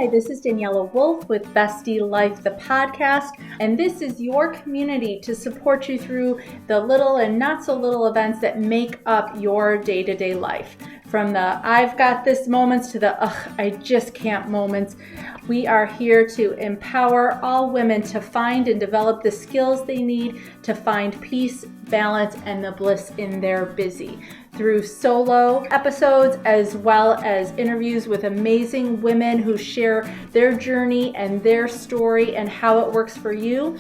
Hi, this is Daniela Wolf with Bestie Life, the podcast, and this is your community to support you through the little and not so little events that make up your day-to-day life. From the I've got this moments to the I just can't moments. We are here to empower all women to find and develop the skills they need to find peace, balance, and the bliss in their busy. Through solo episodes as well as interviews with amazing women who share their journey and their story and how it works for you.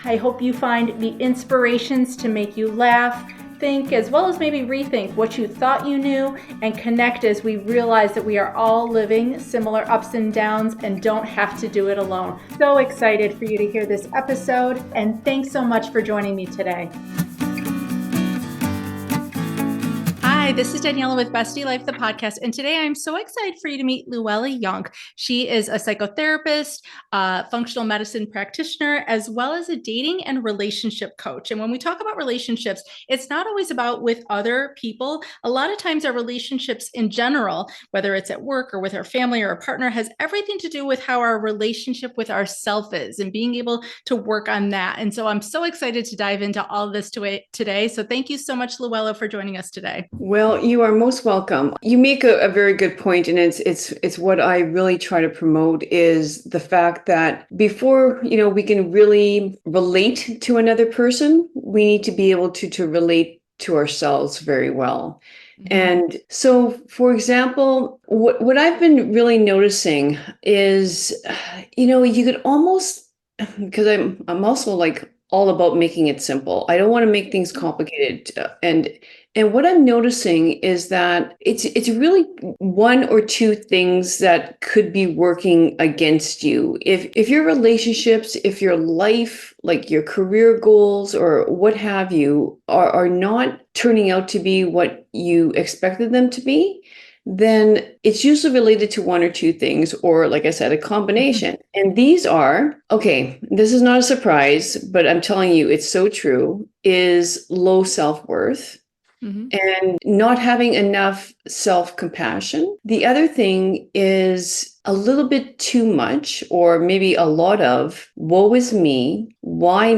I hope you find the inspirations to make you laugh, think, as well as maybe rethink what you thought you knew, and connect as we realize that we are all living similar ups and downs and don't have to do it alone. So excited for you to hear this episode, and thanks so much for joining me today. Hi, this is Daniela with Bestie Life, the podcast, and today I'm so excited for you to meet Luella Jonk. She is a psychotherapist, functional medicine practitioner, as well as a dating and relationship coach. And when we talk about relationships, it's not always about with other people. A lot of times our relationships in general, whether it's at work or with our family or a partner, has everything to do with how our relationship with ourself is and being able to work on that. And so I'm so excited to dive into all of this today. So thank you so much, Luella, for joining us today. Well, you are most welcome. You make a very good point, and it's what I really try to promote is the fact that before, we can really relate to another person, we need to be able to relate to ourselves very well. Mm-hmm. And so, for example, what I've been really noticing is, you could almost, because I'm also like all about making it simple. I don't want to make things complicated, and what I'm noticing is that it's really one or two things that could be working against you. If your relationships, if your life, like your career goals or what have you, are not turning out to be what you expected them to be, then it's usually related to one or two things, or like I said, a combination. Mm-hmm. And these are, okay, this is not a surprise, but I'm telling you, it's so true, is low self-worth. Mm-hmm. And not having enough self-compassion. The other thing is a little bit too much, or maybe a lot of, woe is me? Why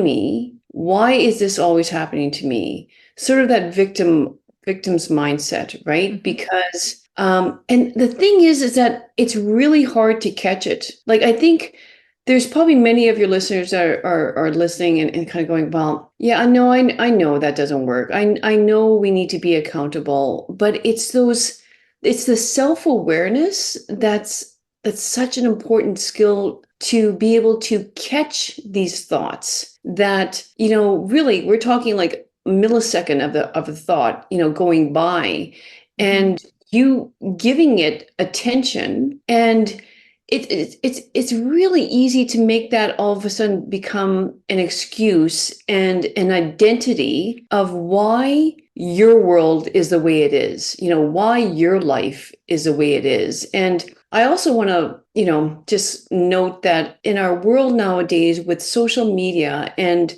is this always happening to me? Sort of that victim's mindset, right? Mm-hmm. Because, and the thing is that it's really hard to catch it. Like, I think there's probably many of your listeners that are listening and kind of going, well, yeah, I know that doesn't work. I know we need to be accountable, but it's the self-awareness that's such an important skill to be able to catch these thoughts that, really we're talking like a millisecond of a thought, going by, and you giving it attention, and it's really easy to make that all of a sudden become an excuse and an identity of why your world is the way it is, why your life is the way it is. And I also want to, just note that in our world nowadays with social media and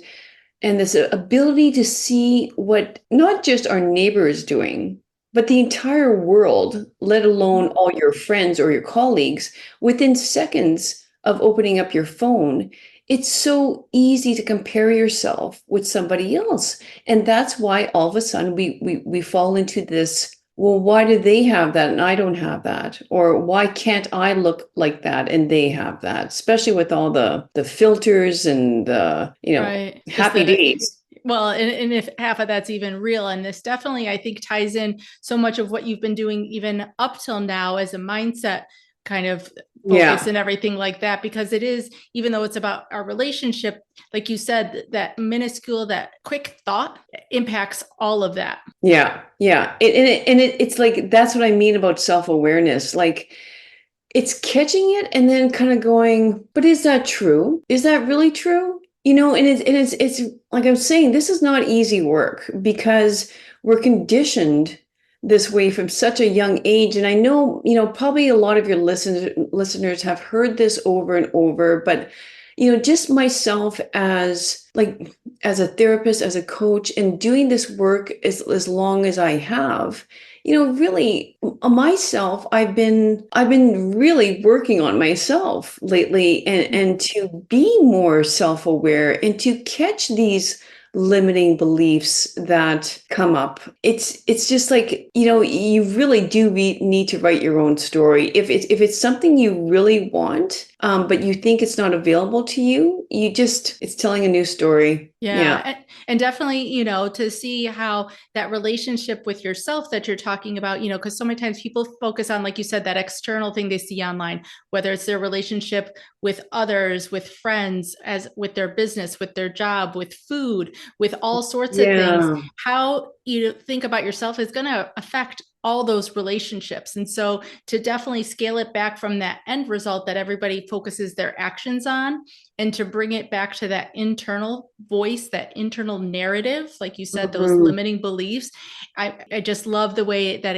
this ability to see what not just our neighbor is doing, but the entire world, let alone all your friends or your colleagues, within seconds of opening up your phone, it's so easy to compare yourself with somebody else. And that's why all of a sudden we fall into this, well, why do they have that and I don't have that? Or why can't I look like that and they have that? Especially with all the filters and the, right. Happy days. Well, and if half of that's even real, and this definitely, I think, ties in so much of what you've been doing even up till now as a mindset kind of focus and everything like that, because it is, even though it's about our relationship, like you said, that minuscule, that quick thought impacts all of that. Yeah. It's like, that's what I mean about self-awareness. Like, it's catching it and then kind of going, but is that true? Is that really true? And it's like I'm saying, this is not easy work because we're conditioned this way from such a young age. And I know, probably a lot of your listeners have heard this over and over, but, just myself as a therapist, as a coach, and doing this work as long as I have, really myself, I've been really working on myself lately, and to be more self-aware and to catch these limiting beliefs that come up. It's just like, you really do need to write your own story. If it's something you really want, but you think it's not available to you, it's telling a new story. Yeah. Yeah. And definitely, to see how that relationship with yourself that you're talking about, because so many times people focus on, like you said, that external thing they see online, whether it's their relationship with others, with friends, as with their business, with their job, with food, with all sorts of things. Yeah. How you think about yourself is going to affect all those relationships. And so to definitely scale it back from that end result that everybody focuses their actions on, and to bring it back to that internal voice, that internal narrative, like you said, those Mhm. limiting beliefs. I just love the way that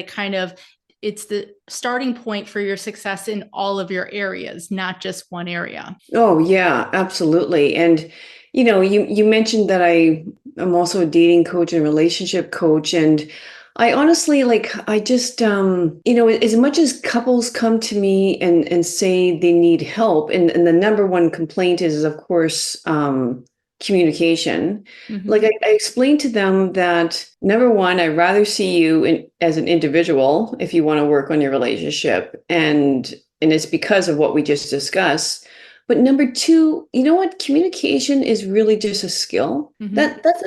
it's the starting point for your success in all of your areas, not just one area. Oh, yeah, absolutely. And you mentioned that I'm also a dating coach and relationship coach, and I honestly, like, I just as much as couples come to me and say they need help, and the number one complaint is, of course, communication. Like, Mm-hmm. I explained to them that, number one, I'd rather see you as an individual if you want to work on your relationship, and it's because of what we just discussed. But number two, you know what? Communication is really just a skill. Mm-hmm.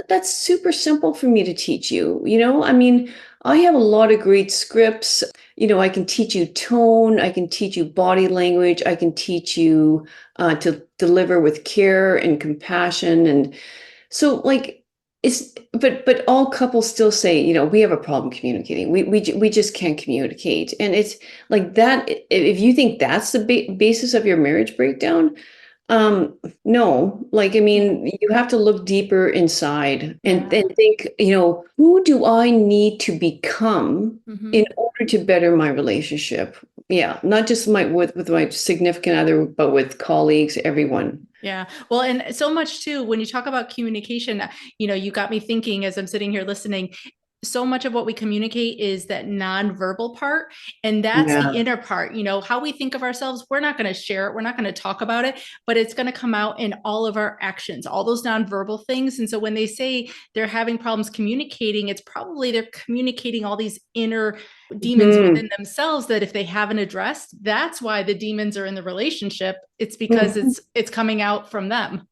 That's super simple for me to teach you. I mean, I have a lot of great scripts. I can teach you tone. I can teach you body language. I can teach you to deliver with care and compassion. And so, like, but all couples still say, we have a problem communicating. We just can't communicate. And it's like that. If you think that's the basis of your marriage breakdown, no, like, I mean, you have to look deeper inside and Yeah. think, who do I need to become Mm-hmm. in order to better my relationship? Yeah, not just with my significant other, but with colleagues, everyone. Yeah. Well, and so much too, when you talk about communication, you got me thinking as I'm sitting here listening. So much of what we communicate is that nonverbal part. And that's the Yeah. inner part, how we think of ourselves. We're not going to share it. We're not going to talk about it, but it's going to come out in all of our actions, all those nonverbal things. And so when they say they're having problems communicating, it's probably they're communicating all these inner demons Mhm. within themselves that if they haven't addressed, that's why the demons are in the relationship. It's because Mhm. it's coming out from them.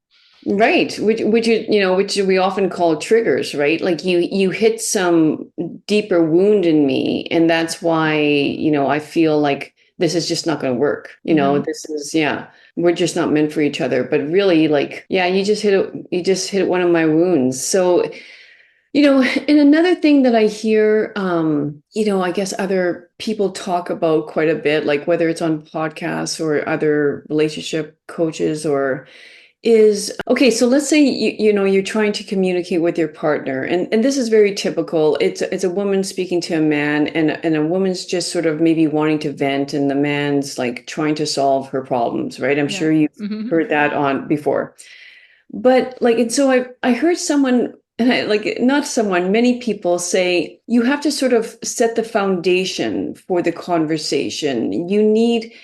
Right, which we often call triggers, right? Like, you hit some deeper wound in me, and that's why, I feel like this is just not going to work. Mm-hmm. This is, yeah, we're just not meant for each other. But really, like, yeah, you just hit one of my wounds. So, and another thing that I hear, I guess other people talk about quite a bit, like whether it's on podcasts or other relationship coaches, or is okay. So let's say you're trying to communicate with your partner, and this is very typical. It's a woman speaking to a man, and a woman's just sort of maybe wanting to vent, and the man's like trying to solve her problems, right? I'm Yeah. sure you've Mm-hmm. heard that on before. But like, and so I heard someone, and not someone, many people say you have to sort of set the foundation for the conversation.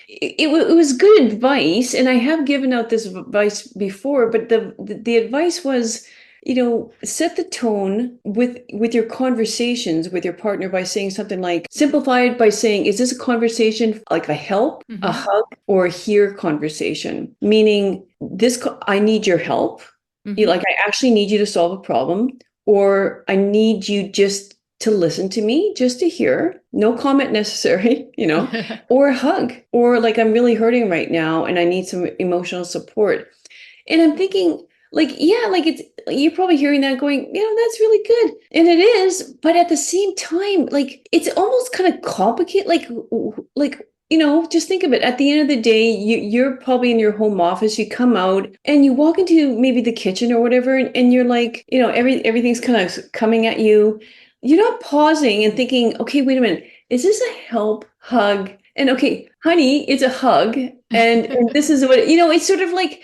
It was good advice, and I have given out this advice before, but the advice was, set the tone with your conversations with your partner by saying something like, simplify it by saying, is this a conversation like a help, a Mm-hmm. hug, or a hear conversation? Meaning, I need your help. Mm-hmm. Like, I actually need you to solve a problem, or I need you just to listen to me, just to hear, no comment necessary, or a hug, or like, I'm really hurting right now and I need some emotional support. And I'm thinking, like, yeah, like, you're probably hearing that going, that's really good. And it is, but at the same time, like, it's almost kind of complicated. Like, just think of it. At the end of the day, you're probably in your home office, you come out and you walk into maybe the kitchen or whatever, and you're like, everything's kind of coming at you. You're not pausing and thinking, okay, wait a minute, is this a help, hug? And okay, honey, it's a hug. And this is what, it's sort of like,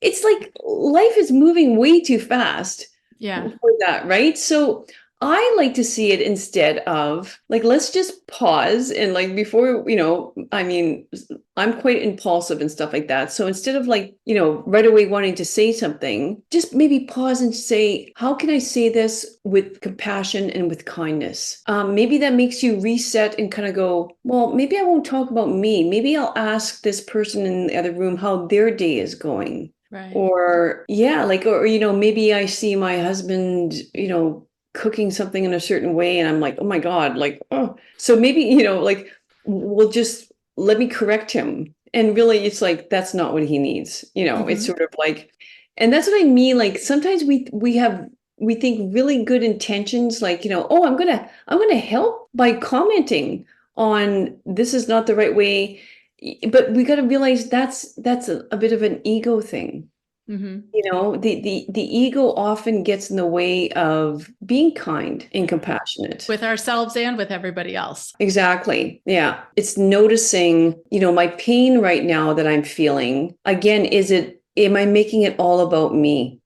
it's like life is moving way too fast Yeah. for that, right? So I like to see it instead of like, let's just pause and like before, I mean, I'm quite impulsive and stuff like that. So instead of like, right away wanting to say something, just maybe pause and say, how can I say this with compassion and with kindness? Maybe that makes you reset and kind of go, well, maybe I won't talk about me. Maybe I'll ask this person in the other room how their day is going. Right. Or yeah, like, or, maybe I see my husband, cooking something in a certain way and I'm like, oh my God, like, oh, so maybe, like we'll just let me correct him. And really it's like, that's not what he needs. It's sort of like, and that's what I mean. Like sometimes we think really good intentions, like, oh, I'm gonna help by commenting on this is not the right way. But we got to realize that's a bit of an ego thing. The ego often gets in the way of being kind and compassionate with ourselves and with everybody else. Exactly. Yeah. It's noticing, my pain right now that I'm feeling. Again, am I making it all about me?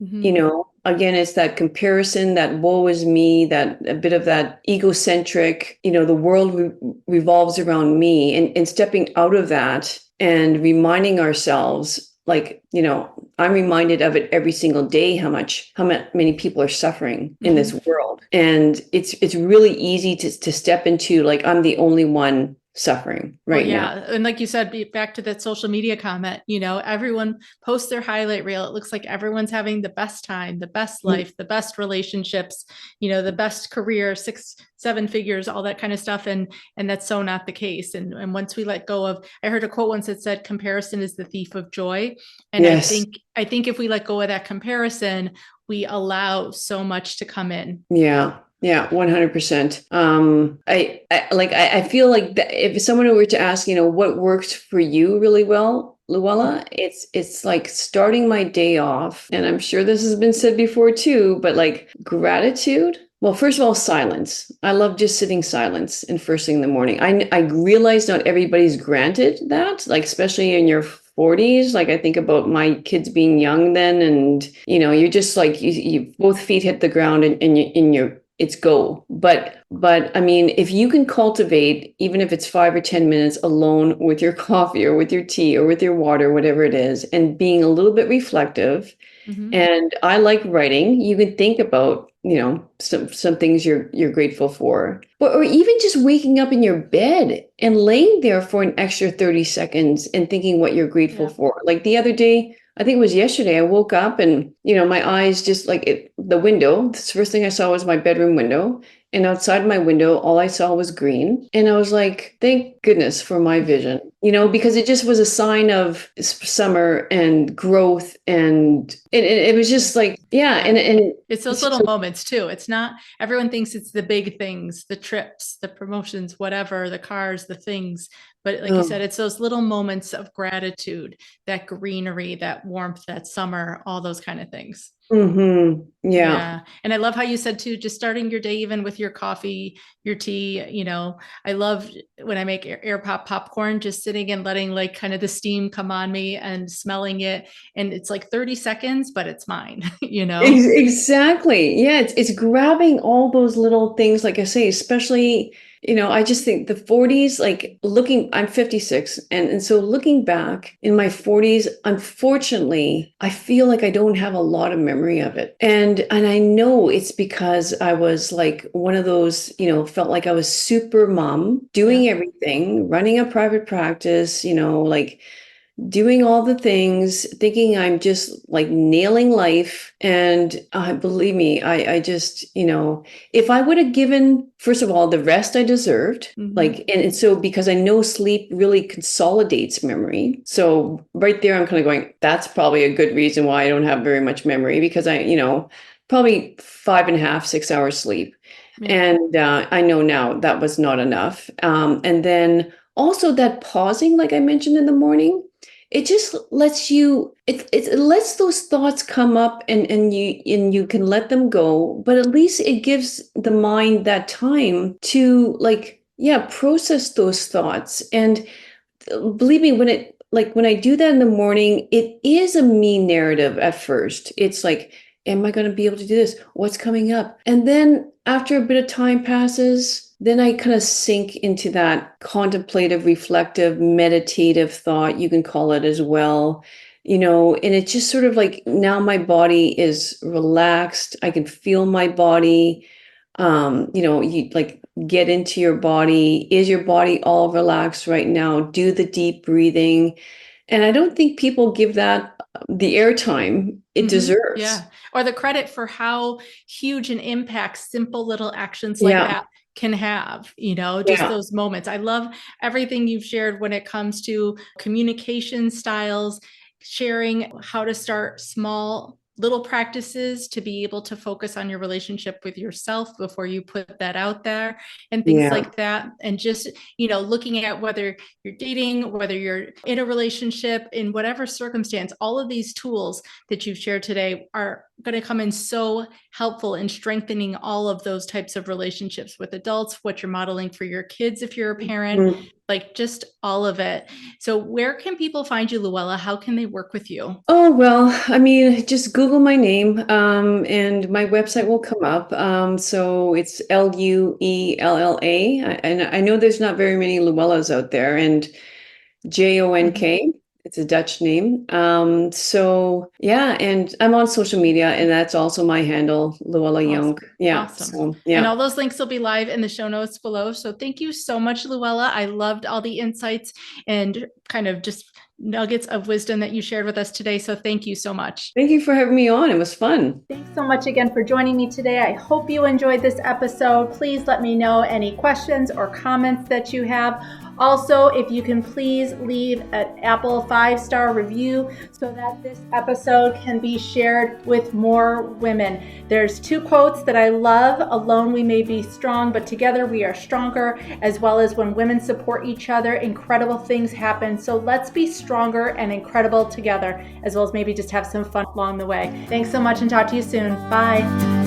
Again, it's that comparison, that woe is me, that a bit of that egocentric, the world revolves around me, and stepping out of that and reminding ourselves, like, I'm reminded of it every single day, how many people are suffering in this world. And it's really easy to step into like, I'm the only one suffering right now. And like you said, back to that social media comment, everyone posts their highlight reel. It looks like everyone's having the best time, the best life, the best relationships, the best career, 6-7 figures, all that kind of stuff. And that's so not the case. And once we let go of, I heard a quote once that said, comparison is the thief of joy. And Yes. I think if we let go of that comparison, we allow so much to come in. Yeah. Yeah, 100%. I feel like that if someone were to ask, what works for you really well, Luella, it's like starting my day off, and I'm sure this has been said before too, but like gratitude. Well, first of all, silence. I love just sitting silence and first thing in the morning. I realize not everybody's granted that, like especially in your 40s. Like I think about my kids being young then, and you're just like you both feet hit the ground and you're it's go. But I mean, if you can cultivate, even if it's 5 or 10 minutes alone with your coffee or with your tea or with your water, whatever it is, and being a little bit reflective. And I like writing. You can think about, some things you're grateful for, or even just waking up in your bed and laying there for an extra 30 seconds and thinking what you're grateful for. Like the other day, I think it was yesterday, I woke up and, my eyes just like the window. The first thing I saw was my bedroom window. And outside my window, all I saw was green. And I was like, thank goodness for my vision, because it just was a sign of summer and growth. And it was just like, yeah. And it's those little moments too. It's not, everyone thinks it's the big things, the trips, the promotions, whatever, the cars, the things. But like you said, it's those little moments of gratitude, that greenery, that warmth, that summer, all those kind of things. Yeah. And I love how you said too, just starting your day, even with your coffee, your tea, I love when I make air pop popcorn, just sitting and letting like kind of the steam come on me and smelling it. And it's like 30 seconds, but it's mine, Exactly. Yeah. It's grabbing all those little things. Like I say, especially, I just think the 40s, like I'm 56. And so looking back in my 40s, unfortunately, I feel like I don't have a lot of memory of it. And I know it's because I was like one of those, felt like I was super mom, doing everything, running a private practice, like doing all the things, thinking I'm just like nailing life. And believe me, I just, if I would have given, first of all, the rest I deserved, like, and so because I know sleep really consolidates memory. So right there, I'm kind of going, that's probably a good reason why I don't have very much memory, because probably 5.5, 6 hours sleep. And I know now that was not enough. And then also that pausing, like I mentioned in the morning, it just lets you, it lets those thoughts come up and you can let them go, but at least it gives the mind that time to process those thoughts. And believe me, when I do that in the morning, it is a me narrative at first. It's like, Am I going to be able to do this? What's coming up? And then after a bit of time passes, then I kind of sink into that contemplative, reflective, meditative thought, you can call it as well. And it's just sort of like now my body is relaxed. I can feel my body. You like get into your body. Is your body all relaxed right now? Do the deep breathing. And I don't think people give that the airtime it deserves. Yeah. Or the credit for how huge an impact simple little actions like that can have, just those moments. I love everything you've shared when it comes to communication styles, sharing how to start small little practices to be able to focus on your relationship with yourself before you put that out there and things like that. And just, looking at whether you're dating, whether you're in a relationship, in whatever circumstance, all of these tools that you've shared today are going to come in so helpful in strengthening all of those types of relationships with adults, what you're modeling for your kids if you're a parent, like just all of it. So where can people find you, Luella? How can they work with you? Oh, well, I mean, just Google my name and my website will come up. So it's Luella. And I know there's not very many Luellas out there, and Jonk. It's a Dutch name. So yeah, and I'm on social media, and that's also my handle, Luella Jonk. Yeah. Awesome. So, yeah. And all those links will be live in the show notes below. So thank you so much, Luella. I loved all the insights and kind of just nuggets of wisdom that you shared with us today. So thank you so much. Thank you for having me on. It was fun. Thanks so much again for joining me today. I hope you enjoyed this episode. Please let me know any questions or comments that you have. Also, if you can please leave an Apple 5-star review so that this episode can be shared with more women. There's 2 quotes that I love. Alone we may be strong, but together we are stronger, as well as when women support each other, incredible things happen. So let's be stronger and incredible together, as well as maybe just have some fun along the way. Thanks so much and talk to you soon. Bye.